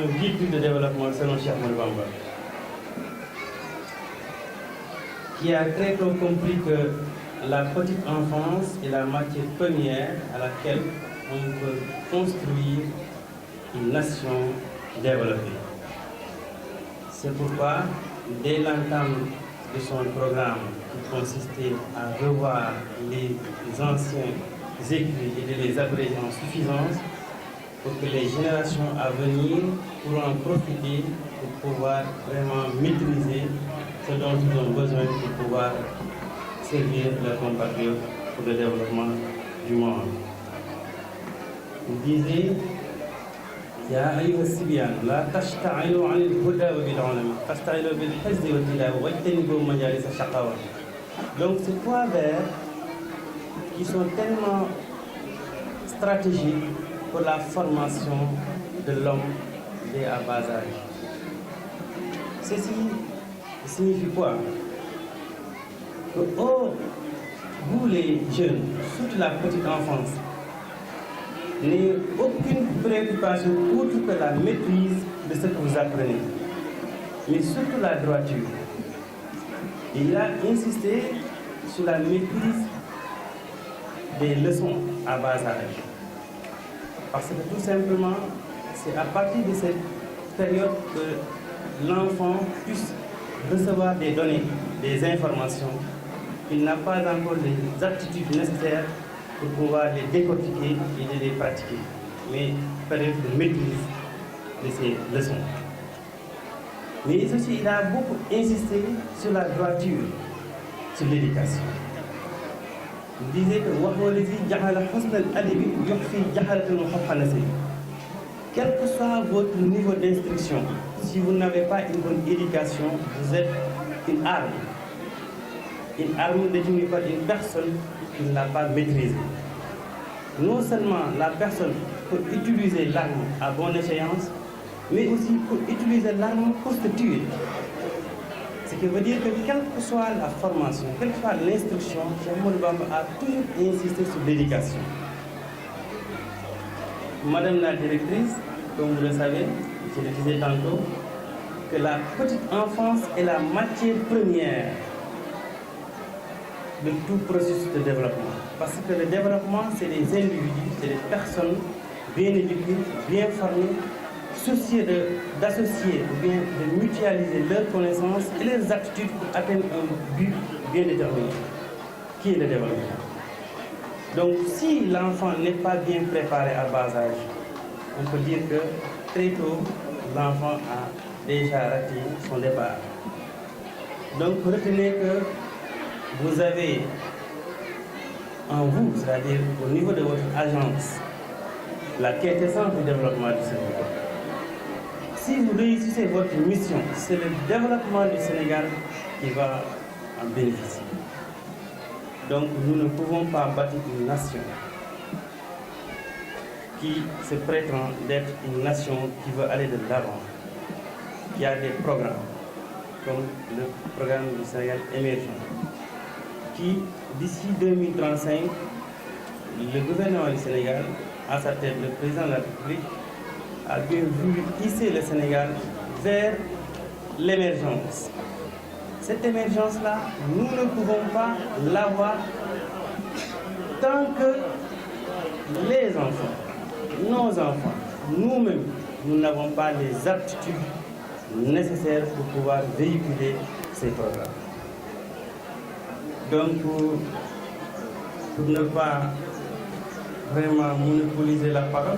un véhicule de développement selon Cheikh Ahmadou Bamba, qui a très tôt compris que la petite enfance est la matière première à laquelle on peut construire une nation développée. C'est pourquoi, dès l'entame de son programme qui consistait à revoir les anciens écrits et de les abréger en suffisance pour que les générations à venir pourront en profiter pour pouvoir vraiment maîtriser ce dont ils ont besoin pour pouvoir servir leurs compatriotes pour le développement du monde. Il disait يا أيها الصبيان لا تشتعلوا عن الهدى وبالعلم فاشتعلوا بالحزن والتلاوة واجتنبوا مجالس الشقاوة. Donc ces trois vers qui sont tellement stratégiques pour la formation de l'homme dès à bas âge. Ceci signifie quoi? Que vous les jeunes, surtout la petite enfance, n'ayez aucune préoccupation autre que la maîtrise de ce que vous apprenez, mais surtout la droiture. Et il a insisté sur la maîtrise des leçons à bas âge. Parce que tout simplement, c'est à partir de cette période que l'enfant puisse recevoir des données, des informations. Il n'a pas encore les aptitudes nécessaires pour pouvoir les décortiquer et de les pratiquer, mais période de maîtrise de ces leçons. Mais aussi, il a beaucoup insisté sur la droiture, sur l'éducation. Il disait que quel que soit votre niveau d'instruction, si vous n'avez pas une bonne éducation, vous êtes une arme. Une arme détenue par une personne qui ne l'a pas maîtrisée. Non seulement la personne peut utiliser l'arme à bonne échéance, mais aussi pour utiliser l'arme pour se tuer. Ce qui veut dire que quelle que soit la formation, quelle que soit l'instruction, Cheikh Ahmadou Bamba a toujours insisté sur l'éducation. Madame la directrice, comme vous le savez, je le disais tantôt, que la petite enfance est la matière première de tout processus de développement. Parce que le développement, c'est des individus, c'est des personnes bien éduquées, bien formées, soucieux d'associer ou bien de mutualiser leurs connaissances et leurs aptitudes pour atteindre un but bien déterminé, qui est le développement. Donc, si l'enfant n'est pas bien préparé à bas âge, on peut dire que très tôt, l'enfant a déjà raté son départ. Donc, retenez que vous avez en vous, c'est-à-dire au niveau de votre agence, la quintessence du développement du Sénégal. Si vous réussissez votre mission, c'est le développement du Sénégal qui va en bénéficier. Donc nous ne pouvons pas bâtir une nation qui se prétend d'être une nation qui veut aller de l'avant, qui a des programmes, comme le programme du Sénégal émergent, qui, d'ici 2035, le gouvernement du Sénégal, à sa tête, le président de la République, a bien voulu hisser le Sénégal vers l'émergence. Cette émergence-là, nous ne pouvons pas l'avoir tant que les enfants, nos enfants, nous-mêmes, nous n'avons pas les aptitudes nécessaires pour pouvoir véhiculer ces programmes. Donc, pour ne pas vraiment monopoliser la parole,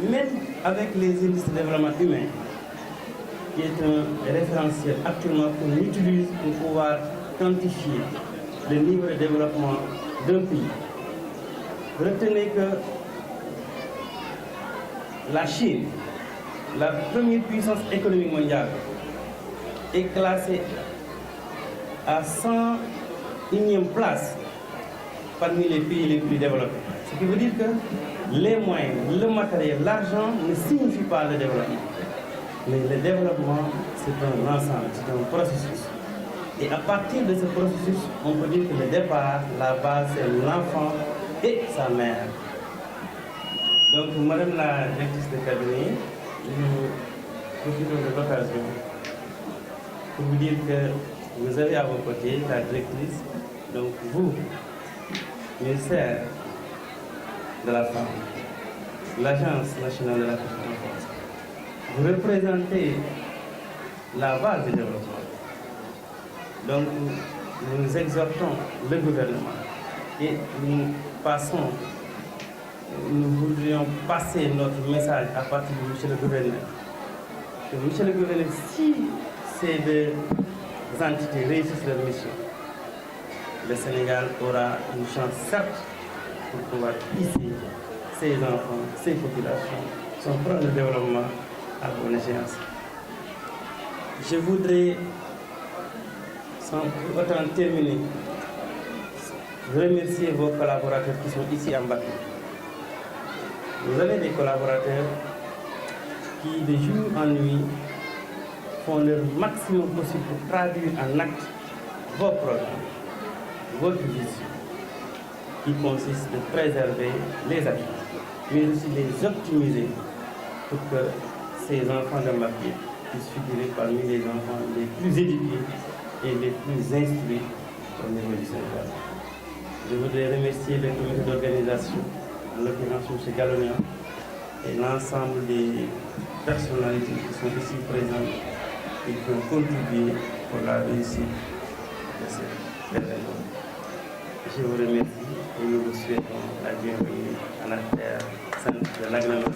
même avec les indices de développement humain, qui est un référentiel actuellement qu'on utilise pour pouvoir quantifier le niveau de développement d'un pays, retenez que la Chine, la première puissance économique mondiale, est classée à 101e place parmi les pays les plus développés. Ce qui veut dire que les moyens, le matériel, l'argent ne signifient pas le développement. Mais le développement, c'est un ensemble, c'est un processus. Et à partir de ce processus, on peut dire que le départ, la base, c'est l'enfant et sa mère. Donc, Madame la directrice de cabinet, nous profitons de l'occasion pour vous dire que vous avez à vos côtés la directrice, donc vous, ministère de la Femme, l'Agence nationale de la petite enfance. Vous représentez la base du développement. Donc, nous exhortons le gouvernement et nous voudrions passer notre message à partir de M. le gouverneur. Que M. le gouverneur, si ces deux entités réussissent leur mission, le Sénégal aura une chance certes pour pouvoir ici, ses enfants, ses populations, son plan de développement à bonne échéance. Je voudrais, sans pour autant terminer, remercier vos collaborateurs qui sont ici en Mbacké. Vous avez des collaborateurs qui, de jour en nuit, font leur maximum possible pour traduire en acte vos programmes, votre vision, qui consiste de préserver les acquis, mais aussi les optimiser pour que ces enfants de Mbacké puissent figurer parmi les enfants les plus éduqués et les plus instruits au niveau du Sénégal. Je voudrais remercier le comité d'organisation, en l'occurrence M. Gallonian, et l'ensemble des personnalités qui sont ici présentes et qui ont contribué pour la réussite de cet événement. Je vous remercie et nous vous souhaitons la bienvenue à la terre sainte de l'agrément.